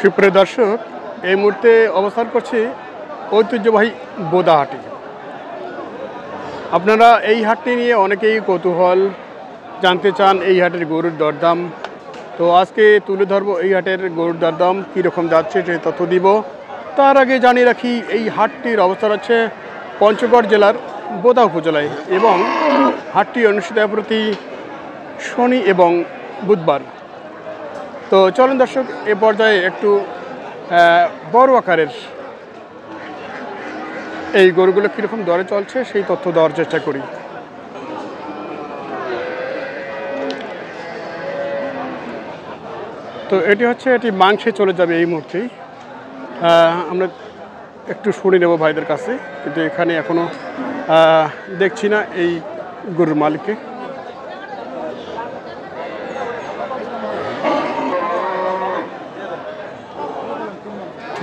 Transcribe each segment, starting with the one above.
সুপ্রিয় দর্শক, এই মুহূর্তে অবস্থান করছি ঐতিহ্যবাহী বোদা হাটে। আপনারা এই হাটটি নিয়ে অনেকেই কৌতূহল জানতে চান, এই হাটের গরুর দরদাম। তো আজকে তুলে ধরবো এই হাটের গরুর দরদাম কীরকম যাচ্ছে সেই তথ্য দিব। তার আগে জানিয়ে রাখি, এই হাটটির অবস্থান হচ্ছে পঞ্চগড় জেলার বোদা উপজেলায় এবং হাটটি অনুষ্ঠিত হয় প্রতি শনি এবং বুধবার। তো চলুন দর্শক, এ পর্যায়ে একটু বড় আকারের এই গরুগুলো কীরকম দরে চলছে সেই তথ্য দেওয়ার চেষ্টা করি। তো এটি মাংসে চলে যাবে এই মুহূর্তেই। আমরা একটু শুনে নেব ভাইদের কাছে, কিন্তু এখানে এখনও দেখছি না এই গরুর মালিককে।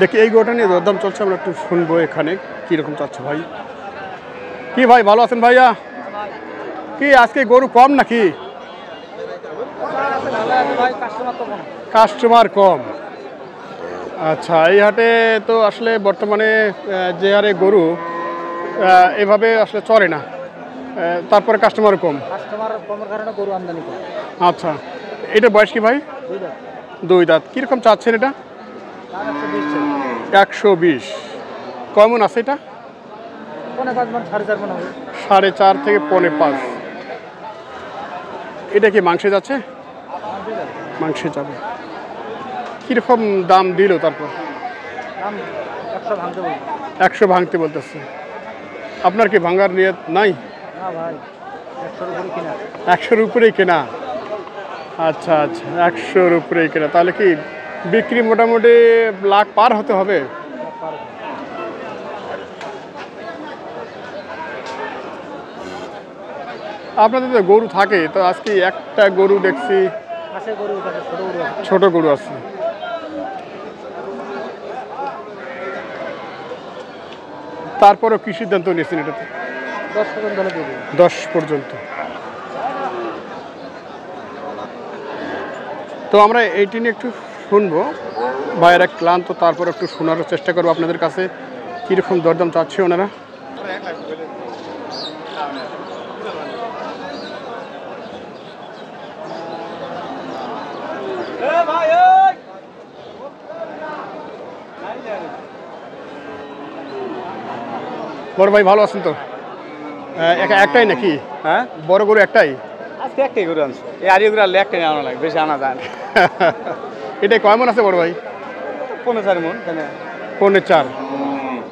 দেখি এই গরুটা নিয়ে দরদাম চলছে, আমরা একটু শুনবো এখানে কীরকম চাচ্ছে। ভাই কি ভাই, ভালো আছেন ভাইয়া? কি আজকে গরু কম নাকি? কাস্টমার কম। আচ্ছা, এই হাটে তো আসলে বর্তমানে যে হারে গরু এভাবে আসলে চলে না, তারপরে কাস্টমার কম। আচ্ছা, এটা বয়স কি ভাই? 2 দাঁত। কীরকম চাচ্ছেন এটা? 120। কেমন আছে এটা? 4.5 থেকে 4.5। এটা কি মাংসে যাচ্ছে? মাংসে যাবে। কীরকম দাম দিল? তারপর 100 ভাঙতে বলতেছে। আপনার কি ভাঙার নিয়ত নাই? 100-র উপরেই কেনা। আচ্ছা আচ্ছা, 100-র উপরেই কেনা। তাহলে কি বিক্রি মোটামুটি লাখ পার হতে হবে? আপনাদের তো গরু থাকে, তো আজকে একটা গরু দেখছি ছোট গরু আছে। তারপরেও কি সিদ্ধান্ত নিয়েছেন এটাতে? 10 পর্যন্ত। তো আমরা এইটি নিয়ে একটু শুনবো, ভাইয়েরা ক্লান্ত, তারপর একটু শোনার চেষ্টা করবো আপনাদের কাছে কীরকম দরদাম চাচ্ছে ওনারা। বড় ভাই ভালো আছেন তো? একটাই নাকি? হ্যাঁ, বড় গরু একটাই? আজকে একটাই গরু আনছে। এই আরিগুলো আনলে একটাই আনা লাগে, বেশি আনা যায় না। এটাই কেমন আছে বড় ভাই? 4.5 মন। 4.5।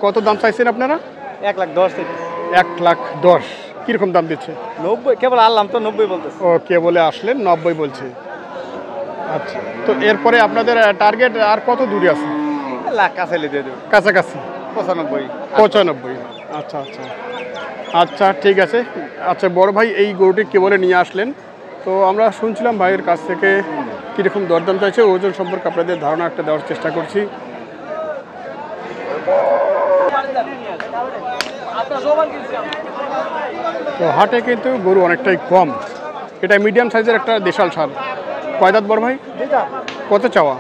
কত দাম চাইছেন আপনারা? 1,10,000। 1,10,000। কীরকম দাম দিচ্ছে? 90। কেবল আনলাম তো 90 বলতেছে। ও, কে বলে আসলেন 90 বলছে। আচ্ছা, তো এরপরে আপনাদের টার্গেট আর কত দূরে আছে? লাখ কাছে দিয়ে দেবো, কাছাকাছি। 95। আচ্ছা আচ্ছা আচ্ছা, ঠিক আছে। আচ্ছা বড় ভাই, এই গরুটি কে বলে নিয়ে আসলেন? তো আমরা শুনছিলাম ভাইয়ের কাছ থেকে কীরকম দরদাম চাইছে, ওজন সম্পর্কে আপনাদের ধারণা একটা দেওয়ার চেষ্টা করছি। তো হাটে কিন্তু গরু অনেকটাই কম। এটা মিডিয়াম সাইজের একটা দেশাল ষাঁড়। কয় দাঁত বড় ভাই? কত চাওয়া?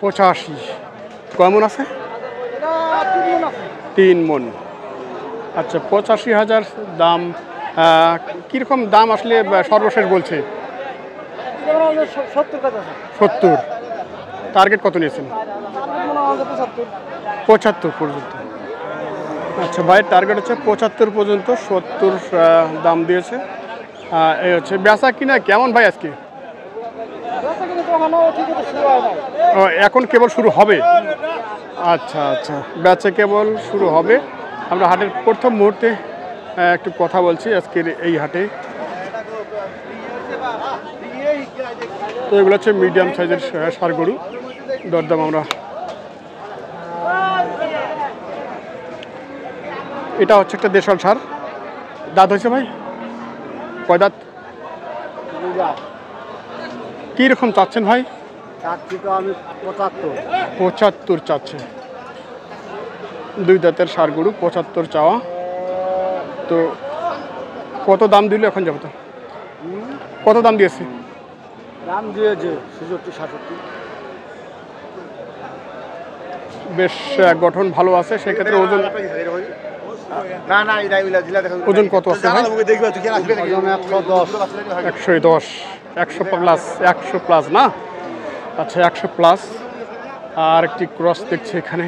85। কেমন আছে? 3 মন। আচ্ছা, 85,000 দাম। কীরকম দাম আসলে সর্বশেষ বলছে? 70। টার্গেট কত নিয়েছেন? 75 পর্যন্ত। আচ্ছা, ভাইয়ের টার্গেট হচ্ছে 75 পর্যন্ত, 70 দাম দিয়েছে। এই হচ্ছে বেচা কিনা কেমন ভাই আজকে? এখন কেবল শুরু হবে। আচ্ছা আচ্ছা, বেচা কেবল শুরু হবে। আমরা হাটের প্রথম মুহূর্তে একটু কথা বলছি আজকের এই হাটে। তো এগুলো হচ্ছে মিডিয়াম সাইজের ষাঁড় গরু। দরদাম আমরা, এটা হচ্ছে একটা দেশাল ষাঁড়। দাঁত হয়েছে ভাই? কয় দাঁত? কীরকম চাচ্ছেন ভাই? 75 চাচ্ছে। 2 দাঁতের ষাঁড় গরু, 75 চাওয়া। তো কত দাম দিল এখন যাবো? তো কত দাম দিয়েছে? দাম দিয়েছে 66-67। বেশ গঠন ভালো আছে, সেক্ষেত্রে ওজন ওজন কত আছে ভাই? 110 100 প্লাস না? আচ্ছা 100 প্লাস। আর একটি ক্রস দেখছি এখানে।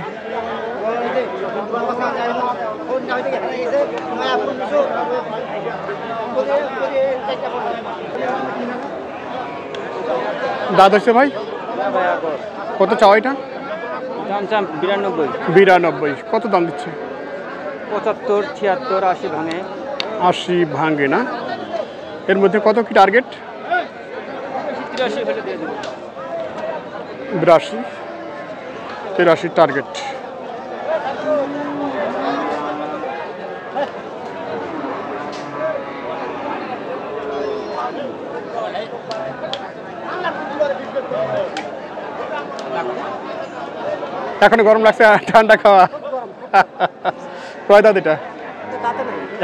দাঁত হচ্ছে ভাই? কত চাও এটা? দাম চাম 92। 92। কত দাম দিচ্ছে? 75, 76, 80 ভাঙে। 80 ভাঙে না? এর মধ্যে কত কি টার্গেট? 83 হলে দিয়ে দেবো। 82, 83 টার্গেট। এখন গরম লাগছে, ঠান্ডা খাওয়া। কয় দাঁত এটা?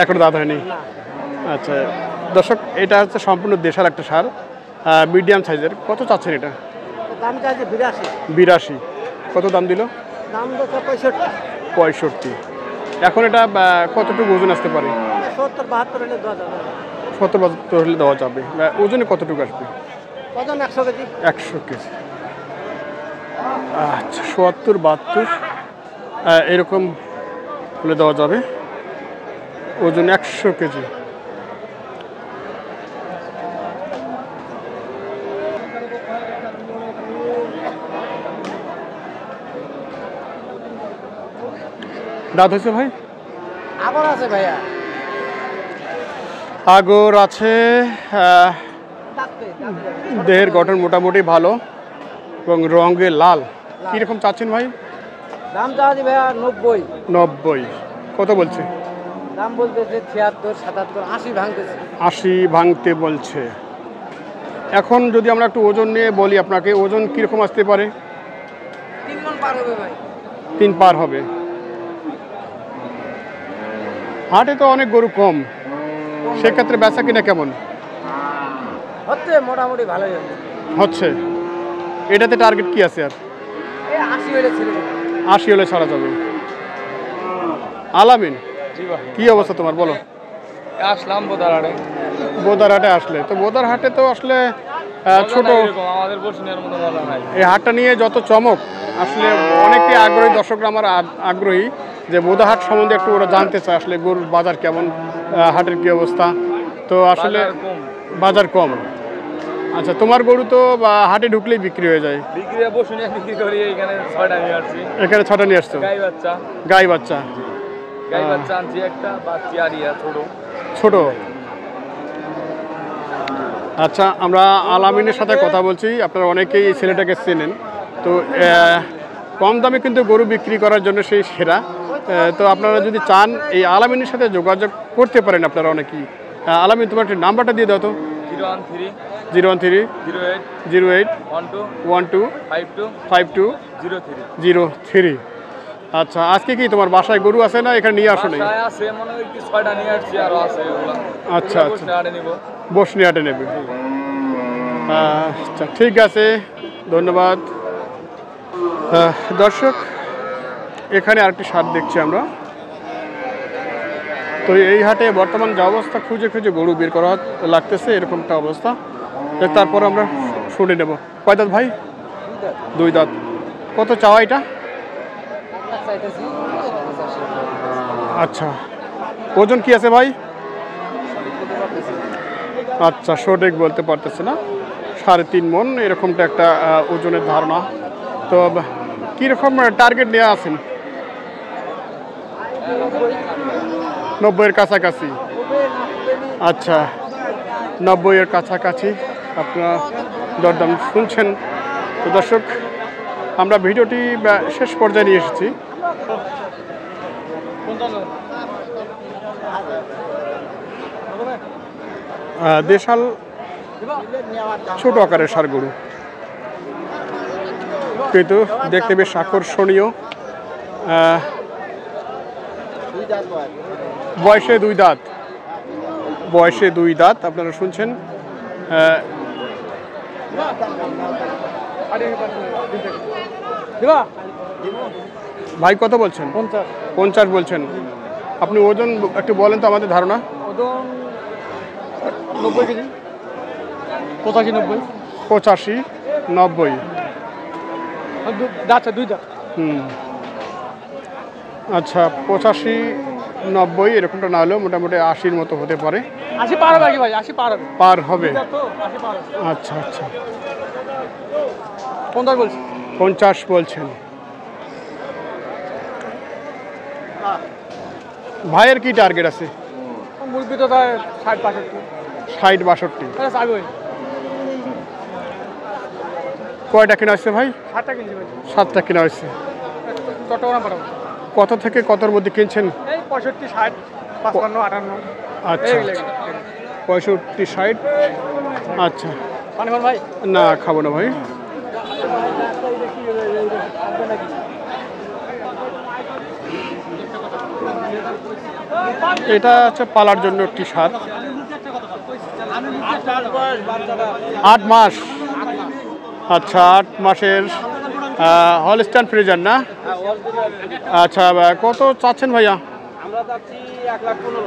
এখনো দাঁত হয়নি। আচ্ছা দর্শক, এটা হচ্ছে সম্পূর্ণ দেশাল একটা সার, মিডিয়াম সাইজের। কত চাচ্ছেন এটা? দাম চাইছে 82। কত দাম দিল? দাম তো 65। এখন এটা কতটুকু ওজন আসতে পারে? 70-72 হলে দেওয়া যাবে। 70-72 হলে দেওয়া যাবে। ওজনে কতটুকু আসবে? ওজন 100 কেজি। 100 কেজি। আচ্ছা 70-72 এরকম হলে দেওয়া যাবে। ওজন 100 কেজি। দাঁত হয়েছে ভাই? আগর আছে ভাইয়া। আগর আছে। দেহের গঠন মোটামুটি ভালো এবং রঙে লাল। কীরকম চাচ্ছেন ভাই? দাম চাওয়া দি ভাইয়া 90। 90। কত বলছে? দাম বলতেছে 76, 77, 80 ভাঙতেছে। 80 ভাঙতে বলছে। এখন যদি আমরা একটু ওজন নিয়ে বলি আপনাকে, ওজন কীরকম আসতে পারে? 3 মণ পার হবে ভাই। 3 পার হবে। হাটে তো অনেক গরু কম, সেক্ষেত্রে বেচা কিনা কেমন হচ্ছে? মোটামুটি ভালোই হচ্ছে। এটাতে টার্গেট কি আছে? আর 80 হলে ছেড়ে দেবে। 80 হলে ছাড়া যাবে। আলামিন, কি অবস্থা তোমার বলো? আসলাম বোদারহাটে। বোদারহাটে আসলে তো, বোদারহাটে তো আসলে ছোট, আমাদের বসিনের মতো মজা নাই। এই হাটটা নিয়ে যত চমক, আসলে অনেকে আগ্রহী, দর্শকরা আমার আগ্রহী যে বোদারহাট সম্বন্ধে একটু ওরা জানতে চায়, আসলে গরুর বাজার কেমন, হাটের কি অবস্থা। তো আসলে বাজার কম। আচ্ছা তোমার গরু তো হাটে ঢুকলেই বিক্রি হয়ে যায়? বিক্রি বসুনে বিক্রি করি। এখানে 6টা নিয়ে আসছি। এখানে 6টা নিয়ে আসছো? গাই বাচ্চা। গাই বাচ্চা। গাই বাচ্চা আনছি একটা, বাচ্চা আরিয়া ছোট। আচ্ছা আমরা আলামিনের সাথে কথা বলছি। আপনারা অনেকেই এই ছেলেটাকে চেনেন। তো কম দামে কিন্তু গরু বিক্রি করার জন্য সেই সেরা। তো আপনারা যদি চান এই আলামিনের সাথে যোগাযোগ করতে পারেন আপনারা অনেকেই। আলামিন, তোমার একটু নাম্বারটা দিয়ে দাও তো। 013 08 12 52 03। আচ্ছা আজকে কি তোমার বাসায় গরু আছে না এখানে নিয়ে আসো? নাই আছে, মনে হয় কি 6টা নিয়ে আসছি, আরো আছে ওগুলা। আচ্ছা আচ্ছা, বসনিহাটে নেবে। আচ্ছা ঠিক আছে, ধন্যবাদ। দর্শক, এখানে আরেকটি সার দেখছি আমরা। তো এই হাটে বর্তমান যে অবস্থা, খুঁজে খুঁজে গরু বের করা লাগতেছে, এরকমটা অবস্থা। তারপর আমরা শুনে নেব। কয় দাঁত ভাই? 2 দাঁত। কত চাওয়া এটা? আচ্ছা ওজন কি আছে ভাই? আচ্ছা সঠিক বলতে পারতেছে না, 3.5 মণ এরকমটা একটা ওজনের ধারণা। তো কীরকম টার্গেট নিয়ে আছেন? 90-এর কাছাকাছি। আচ্ছা 90-এর কাছাকাছি আপনারা দরদাম শুনছেন। তো দর্শক, আমরা ভিডিওটি শেষ পর্যায়ে নিয়ে এসেছি। দেশাল ছোট আকারের ষাঁড় গরু, কিন্তু দেখতে বেশ আকর্ষণীয়। বয়সে 2 দাঁত। বয়সে 2 দাঁত আপনারা শুনছেন। ভাই কত বলছেন? 50 50 বলছেন। আপনি ওজন একটু বলেন তো আমাদের ধারণা। ওজন 90 কেজি 85 90 85 90। দাঁত দুই দাঁত। আচ্ছা 85 90 এরকমটা না হলেও মোটামুটি 80-র মতো হতে পারে। 80 পার হবে ভাই, 80 পার হবে। পার হবে। 80 পার হবে। আচ্ছা আচ্ছা 50 বলছি। 50 বলছেন। ভাইয়ের কি টার্গেট আছে? মুরগি তো তাই 60 65। 60 62। তাহলে চাইবো কয়টা কেনা হচ্ছে ভাই? 60টা কিনছি ভাই। 7টা কেনা হচ্ছে। চট্টগ্রাম পাঠাবো। কত থেকে কতর মধ্যে কিনছেন? এই 65 60 55 58। আচ্ছা 65 60। আচ্ছা পানি খান ভাই? না খাবো না ভাই। এটা হচ্ছে পালার জন্য একটি সার। 8 মাস। আচ্ছা 8 মাসের হলস্টাইন ফ্রিজার না? আচ্ছা কত চাচ্ছেন ভাইয়া? আমরা যাচ্ছি 1,15,000।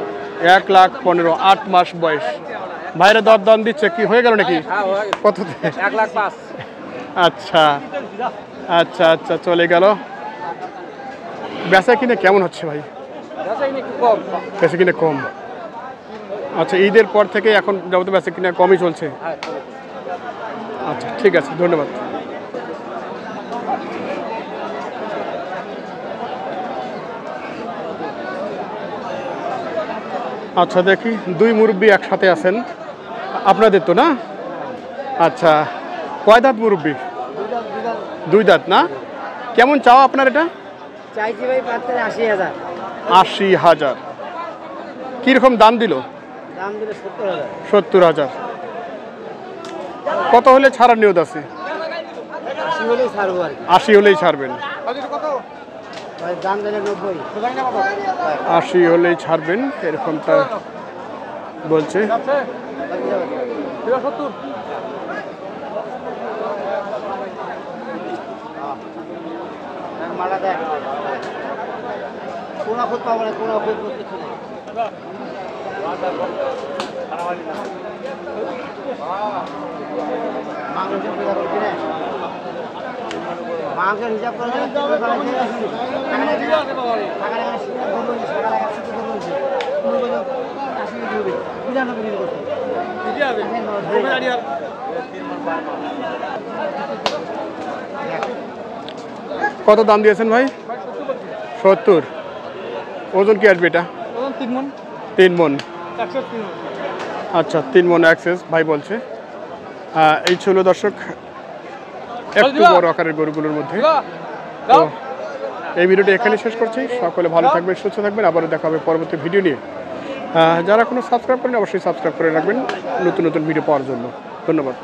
1,15,000। 8 মাস বয়স। ভাইরা দরদাম দিচ্ছে কি হয়ে গেল নাকি? কত? 1,05,000। আচ্ছা আচ্ছা আচ্ছা চলে গেল। বেচা কিনে কেমন হচ্ছে ভাই? কম। বেচা কিনে কম। আচ্ছা ঈদের পর থেকে এখন যাবতীয় বেচা কিনে কমই চলছে। আচ্ছা ঠিক আছে ধন্যবাদ। আচ্ছা দেখি দুই মুরব্বি একসাথে আছেন আপনাদের তো না? আচ্ছা কয় দাঁত মুরব্বি? 2 দাঁত না? কেমন চাও আপনার এটা? চাইছি ভাই পাত্রে 80,000। 80,000। কীরকম দাম দিল? দাম দিলে 70,000। 70,000। কত হলে ছাড়ার নিয়ত আছে? 80 হলেই ছাড়বো আর কি। 80 হলেই ছাড়বেন। ভাই দাম দিলে 90। 80 হলেই ছাড়বেন এরকমটা বলছে। মালা দেখ কোন খুদ পাবো না, কোন খুদ কিছু নেই। মাংসের হিসাব করে কত দাম দিয়েছেন ভাই? 70। ওজন কি আসবে এটা? 3 মন। আচ্ছা 3 মন অ্যাক্সেস ভাই বলছে। এই ছিল দর্শক একটু বড় আকারের গরুগুলোর মধ্যে। তো এই ভিডিওটি এখানে শেষ করছি। সকলে ভালো থাকবেন, সুস্থ থাকবেন। আবারও দেখা হবে পরবর্তী ভিডিও নিয়ে। যারা কোনো সাবস্ক্রাইব করেন অবশ্যই সাবস্ক্রাইব করে রাখবেন নতুন নতুন ভিডিও পাওয়ার জন্য। ধন্যবাদ।